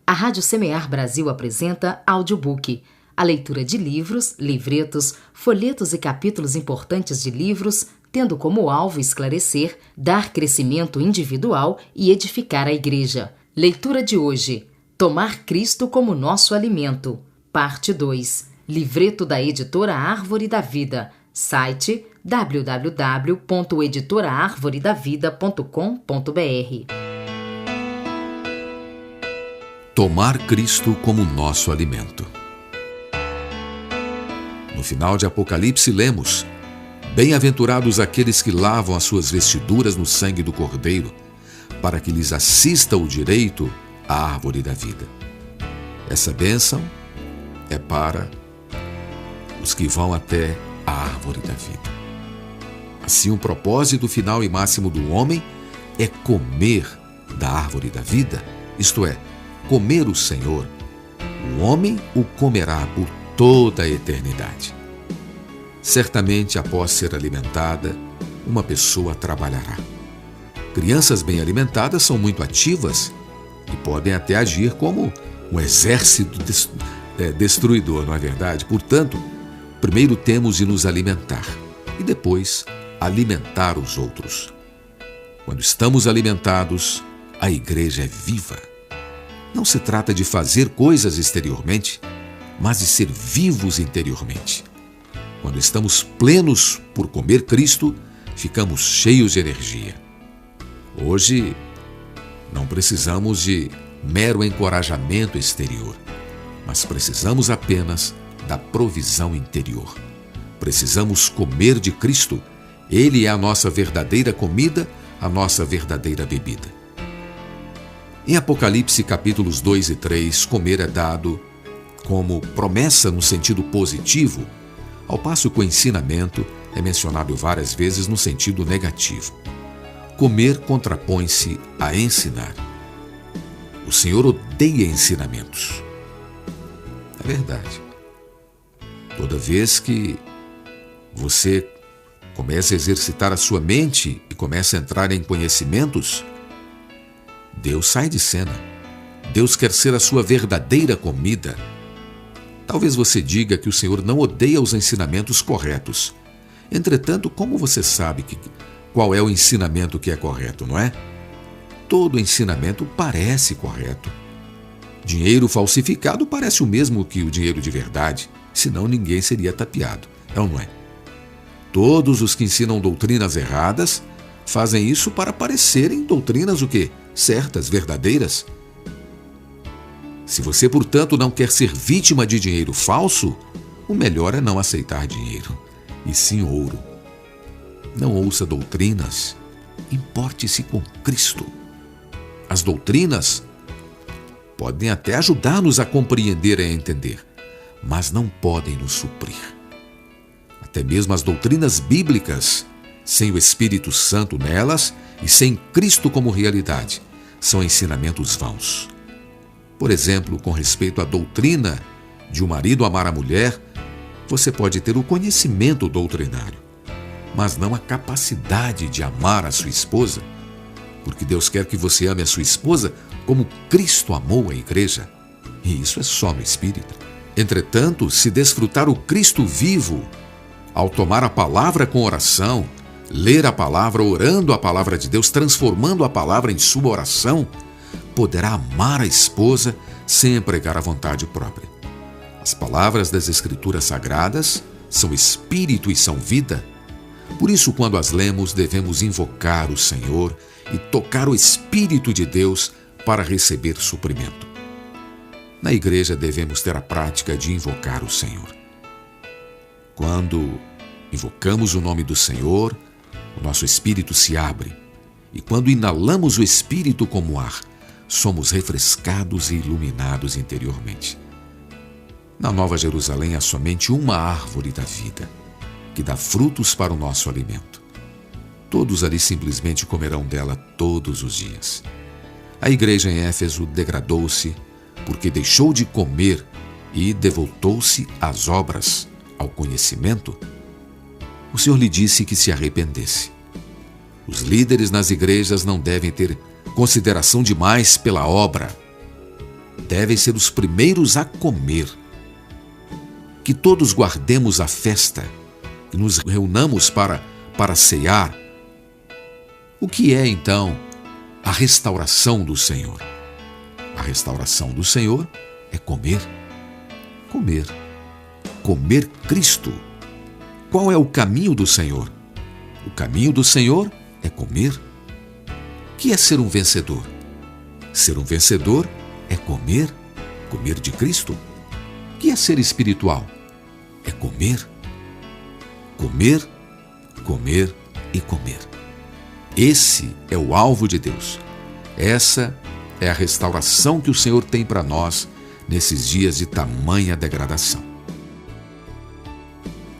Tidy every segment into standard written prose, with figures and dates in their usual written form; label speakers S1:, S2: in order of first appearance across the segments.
S1: A Rádio Semear Brasil apresenta Audiobook, a leitura de livros, livretos, folhetos e capítulos importantes de livros, tendo como alvo esclarecer, dar crescimento individual e edificar a Igreja. Leitura de hoje: Tomar Cristo como nosso alimento. Parte 2. Livreto da editora Árvore da Vida. Site www.editoraarvoredavida.com.br.
S2: Tomar Cristo como nosso alimento. No final de Apocalipse lemos: Bem-aventurados aqueles que lavam as suas vestiduras no sangue do Cordeiro, para que lhes assista o direito à árvore da vida. Essa bênção é para os que vão até a árvore da vida. Assim, o propósito final e máximo do homem é comer da árvore da vida, isto é, comer o Senhor. O homem o comerá por toda a eternidade. Certamente, após ser alimentada, uma pessoa trabalhará. Crianças bem alimentadas são muito ativas e podem até agir como um exército destruidor, não é verdade? Portanto, primeiro temos de nos alimentar e depois alimentar os outros. Quando estamos alimentados, a igreja é viva. Não se trata de fazer coisas exteriormente, mas de ser vivos interiormente. Quando estamos plenos por comer Cristo, ficamos cheios de energia. Hoje, não precisamos de mero encorajamento exterior, mas precisamos apenas da provisão interior. Precisamos comer de Cristo. Ele é a nossa verdadeira comida, a nossa verdadeira bebida. Em Apocalipse capítulos 2 e 3, comer é dado como promessa no sentido positivo, ao passo que o ensinamento é mencionado várias vezes no sentido negativo. Comer contrapõe-se a ensinar. O Senhor odeia ensinamentos. É verdade. Toda vez que você começa a exercitar a sua mente e começa a entrar em conhecimentos, Deus sai de cena. Deus quer ser a sua verdadeira comida. Talvez você diga que o Senhor não odeia os ensinamentos corretos. Entretanto, como você sabe qual é o ensinamento que é correto, não é? Todo ensinamento parece correto. Dinheiro falsificado parece o mesmo que o dinheiro de verdade, senão ninguém seria tapeado, não é? Todos os que ensinam doutrinas erradas fazem isso para parecerem doutrinas o quê? Certas, verdadeiras. Se você, portanto, não quer ser vítima de dinheiro falso, o melhor é não aceitar dinheiro, e sim ouro. Não ouça doutrinas, importe-se com Cristo. As doutrinas podem até ajudar-nos a compreender e a entender, mas não podem nos suprir. Até mesmo as doutrinas bíblicas, sem o Espírito Santo nelas e sem Cristo como realidade, são ensinamentos vãos. Por exemplo, com respeito à doutrina de um marido amar a mulher, você pode ter o conhecimento doutrinário, mas não a capacidade de amar a sua esposa, porque Deus quer que você ame a sua esposa como Cristo amou a igreja, e isso é só no Espírito. Entretanto, se desfrutar o Cristo vivo, ao tomar a palavra com oração, ler a palavra, orando a palavra de Deus, transformando a palavra em sua oração, poderá amar a esposa sem empregar a vontade própria. As palavras das Escrituras Sagradas são espírito e são vida. Por isso, quando as lemos, devemos invocar o Senhor e tocar o Espírito de Deus para receber suprimento. Na igreja, devemos ter a prática de invocar o Senhor. Quando invocamos o nome do Senhor, o nosso espírito se abre. E quando inalamos o Espírito como ar, somos refrescados e iluminados interiormente. Na Nova Jerusalém há somente uma árvore da vida, que dá frutos para o nosso alimento. Todos ali simplesmente comerão dela todos os dias. A igreja em Éfeso degradou-se porque deixou de comer e devoltou-se às obras, ao conhecimento. O Senhor lhe disse que se arrependesse. Os líderes nas igrejas não devem ter consideração demais pela obra. devem ser os primeiros a comer. Que todos guardemos a festa, que nos reunamos para cear. O que é, então, a restauração do Senhor? A restauração do Senhor é comer. Comer. Comer Cristo. Qual é o caminho do Senhor? O caminho do Senhor é comer. O que é ser um vencedor? Ser um vencedor é comer, comer de Cristo. O que é ser espiritual? É comer. Comer, comer e comer. Esse é o alvo de Deus. Essa é a restauração que o Senhor tem para nós nesses dias de tamanha degradação.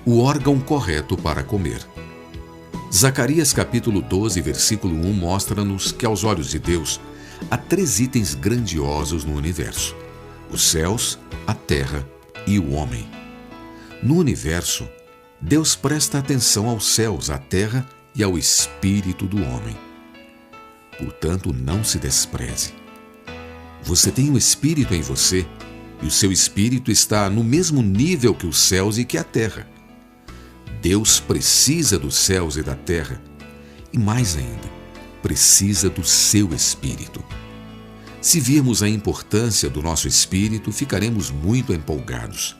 S2: O órgão correto para comer. Zacarias capítulo 12, versículo 1 mostra-nos que aos olhos de Deus há 3 itens grandiosos no universo: os céus, a terra e o homem. No universo, Deus presta atenção aos céus, à terra e ao espírito do homem. Portanto, não se despreze. Você tem um espírito em você e o seu espírito está no mesmo nível que os céus e que a terra. Deus precisa dos céus e da terra e, mais ainda, precisa do seu espírito. Se virmos a importância do nosso espírito, ficaremos muito empolgados.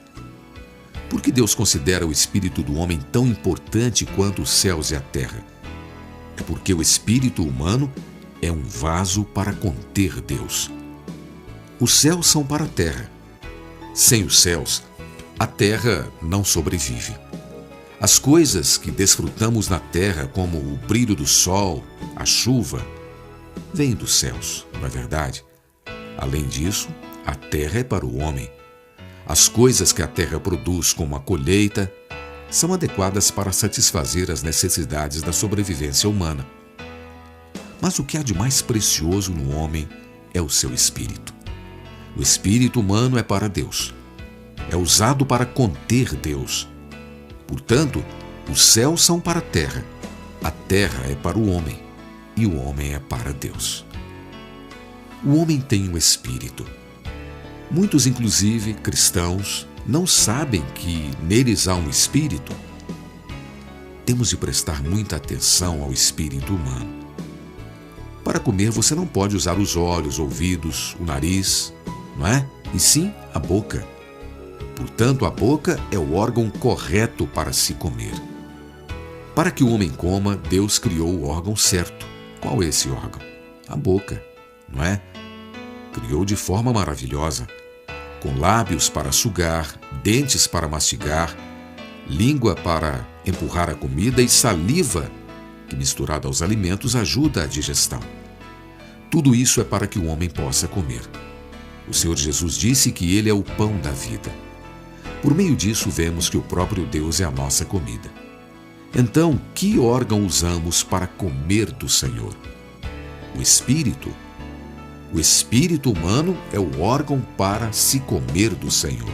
S2: Por que Deus considera o espírito do homem tão importante quanto os céus e a terra? É porque o espírito humano é um vaso para conter Deus. Os céus são para a terra. Sem os céus, a terra não sobrevive. As coisas que desfrutamos na terra, como o brilho do sol, a chuva, vêm dos céus, não é verdade? Além disso, a terra é para o homem. As coisas que a terra produz, como a colheita, são adequadas para satisfazer as necessidades da sobrevivência humana. Mas o que há de mais precioso no homem é o seu espírito. O espírito humano é para Deus. É usado para conter Deus. Portanto, os céus são para a terra é para o homem, e o homem é para Deus. O homem tem um espírito. Muitos, inclusive cristãos, não sabem que neles há um espírito. Temos de prestar muita atenção ao espírito humano. Para comer, você não pode usar os olhos, ouvidos, o nariz, não é? E sim a boca. Portanto, a boca é o órgão correto para se comer. Para que o homem coma, Deus criou o órgão certo. Qual é esse órgão? A boca, não é? Criou de forma maravilhosa, com lábios para sugar, dentes para mastigar, língua para empurrar a comida e saliva, que misturada aos alimentos ajuda a digestão. Tudo isso é para que o homem possa comer. O Senhor Jesus disse que Ele é o pão da vida. Por meio disso, vemos que o próprio Deus é a nossa comida. Então, que órgão usamos para comer do Senhor? O Espírito. O espírito humano é o órgão para se comer do Senhor.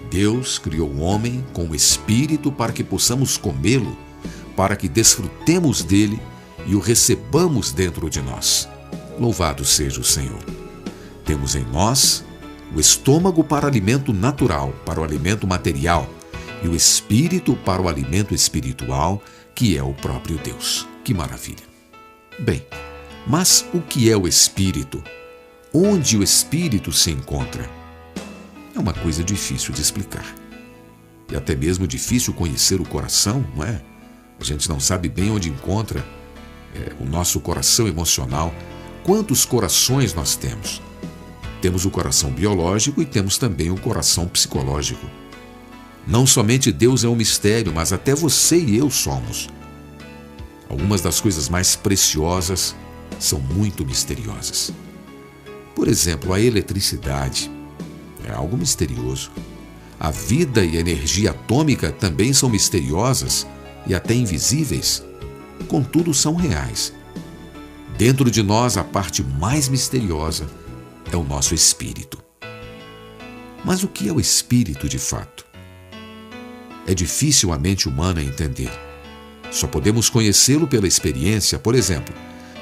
S2: Deus criou o homem com o espírito para que possamos comê-lo, para que desfrutemos dele e o recebamos dentro de nós. Louvado seja o Senhor. Temos em nós o estômago para o alimento natural, para o alimento material, e o espírito para o alimento espiritual, que é o próprio Deus. Que maravilha! Bem, mas o que é o espírito? Onde o espírito se encontra? É uma coisa difícil de explicar. E até mesmo difícil conhecer o coração, não é? A gente não sabe bem onde encontra o nosso coração emocional. Quantos corações nós temos? Temos o coração biológico e temos também o coração psicológico. Não somente Deus é um mistério, mas até você e eu somos. Algumas das coisas mais preciosas são muito misteriosas. Por exemplo, a eletricidade é algo misterioso. A vida e a energia atômica também são misteriosas e até invisíveis, contudo são reais. Dentro de nós, a parte mais misteriosa é o nosso espírito. Mas o que é o espírito de fato? É difícil a mente humana entender. Só podemos conhecê-lo pela experiência. Por exemplo,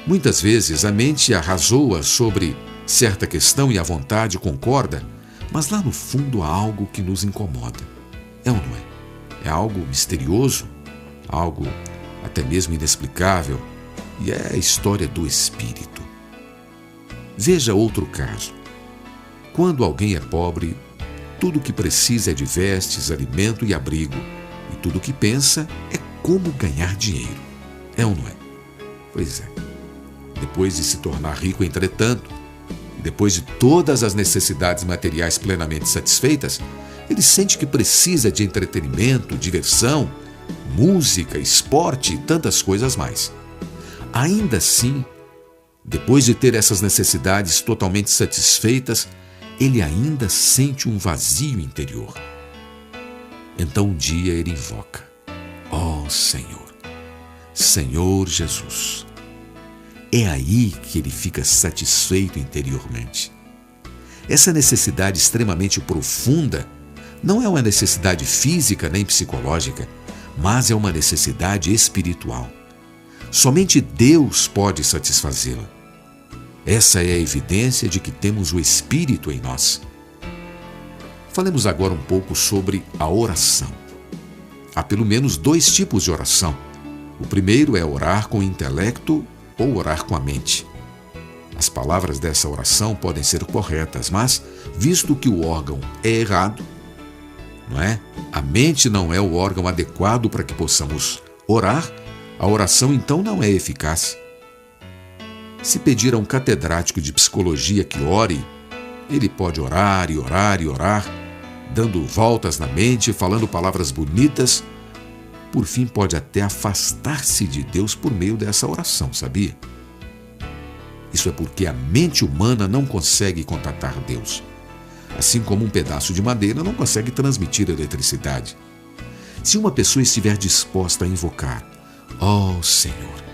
S2: muitas vezes a mente arrazoa sobre certa questão e a vontade concorda, mas lá no fundo há algo que nos incomoda. É ou não é? É algo misterioso, algo até mesmo inexplicável, e é a história do espírito. Veja outro caso. Quando alguém é pobre, tudo o que precisa é de vestes, alimento e abrigo, e tudo o que pensa é como ganhar dinheiro. É ou não é? Pois é. Depois de se tornar rico, entretanto, e depois de todas as necessidades materiais plenamente satisfeitas, ele sente que precisa de entretenimento, diversão, música, esporte e tantas coisas mais. Ainda assim, depois de ter essas necessidades totalmente satisfeitas, ele ainda sente um vazio interior. Então um dia ele invoca: ó Senhor, Senhor Jesus. É aí que ele fica satisfeito interiormente. Essa necessidade extremamente profunda não é uma necessidade física nem psicológica, mas é uma necessidade espiritual. Somente Deus pode satisfazê-la. Essa é a evidência de que temos o Espírito em nós. Falemos agora um pouco sobre a oração. Há pelo menos 2 tipos de oração. O primeiro é orar com o intelecto ou orar com a mente. As palavras dessa oração podem ser corretas, mas, visto que o órgão é errado, não é? A mente não é o órgão adequado para que possamos orar, a oração então não é eficaz. Se pedir a um catedrático de psicologia que ore, ele pode orar e orar e orar, dando voltas na mente, falando palavras bonitas. Por fim, pode até afastar-se de Deus por meio dessa oração, sabia? Isso é porque a mente humana não consegue contatar Deus. Assim como um pedaço de madeira não consegue transmitir eletricidade. Se uma pessoa estiver disposta a invocar: ó Senhor,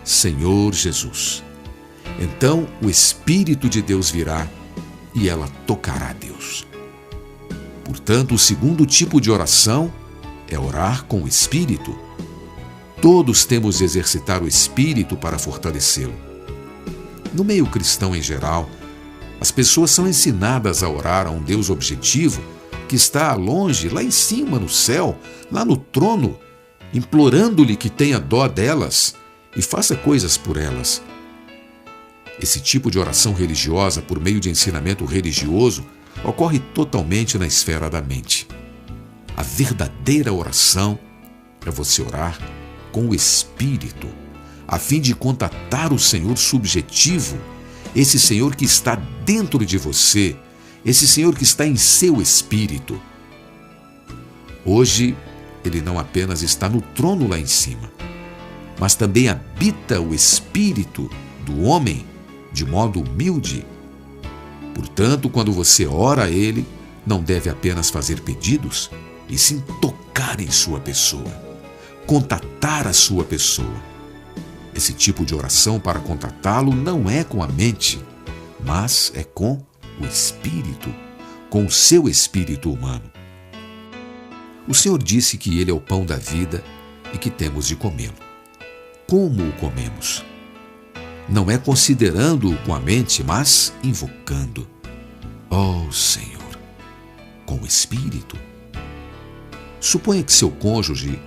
S2: Senhor Jesus, então o Espírito de Deus virá e ela tocará a Deus. Portanto, o segundo tipo de oração é orar com o Espírito. Todos temos de exercitar o Espírito para fortalecê-lo. No meio cristão em geral, as pessoas são ensinadas a orar a um Deus objetivo que está longe, lá em cima, no céu, lá no trono, implorando-lhe que tenha dó delas e faça coisas por elas. Esse tipo de oração religiosa, por meio de ensinamento religioso, ocorre totalmente na esfera da mente. A verdadeira oração é você orar com o Espírito, a fim de contatar o Senhor subjetivo, esse Senhor que está dentro de você, esse Senhor que está em seu espírito. Hoje, Ele não apenas está no trono lá em cima, mas também habita o espírito do homem de modo humilde. Portanto, quando você ora a Ele, não deve apenas fazer pedidos, e sim tocar em sua pessoa, contatar a sua pessoa. Esse tipo de oração para contatá-lo não é com a mente, mas é com o Espírito, com o seu espírito humano. O Senhor disse que Ele é o pão da vida e que temos de comê-lo. Como o comemos? Não é considerando-o com a mente, mas invocando: ó Senhor, com o Espírito. Suponha que seu cônjuge,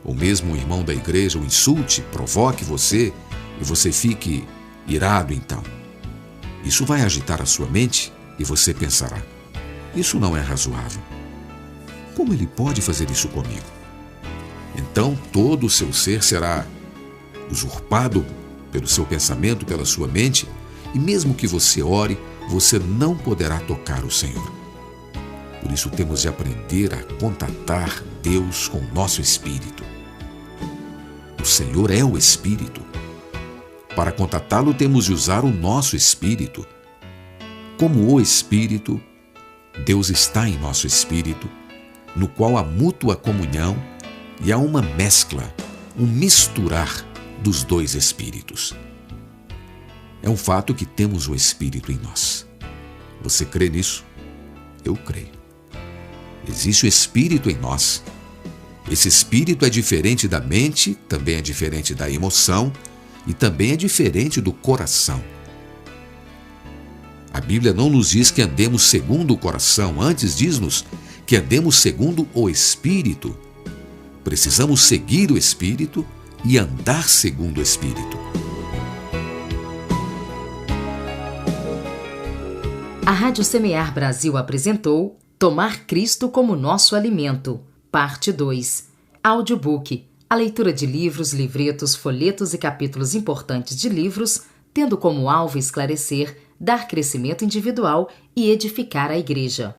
S2: ou mesmo um irmão da igreja, o insulte, provoque você e você fique irado então. Isso vai agitar a sua mente e você pensará: isso não é razoável. Como ele pode fazer isso comigo? Então todo o seu ser será usurpado pelo seu pensamento, pela sua mente, e mesmo que você ore, você não poderá tocar o Senhor. Por isso temos de aprender a contatar Deus com o nosso espírito. O Senhor é o Espírito. Para contatá-lo, temos de usar o nosso espírito. Como o Espírito, Deus está em nosso espírito, no qual há mútua comunhão e há uma mescla, um misturar dos 2 espíritos. É um fato que temos o Espírito em nós. Você crê nisso? Eu creio. Existe o Espírito em nós. Esse Espírito é diferente da mente, também é diferente da emoção e também é diferente do coração. A Bíblia não nos diz que andemos segundo o coração, antes diz-nos que andemos segundo o Espírito. Precisamos seguir o Espírito e andar segundo o Espírito.
S1: A Rádio Semear Brasil apresentou Tomar Cristo como Nosso Alimento, Parte 2. Audiobook, a leitura de livros, livretos, folhetos e capítulos importantes de livros, tendo como alvo esclarecer, dar crescimento individual e edificar a Igreja.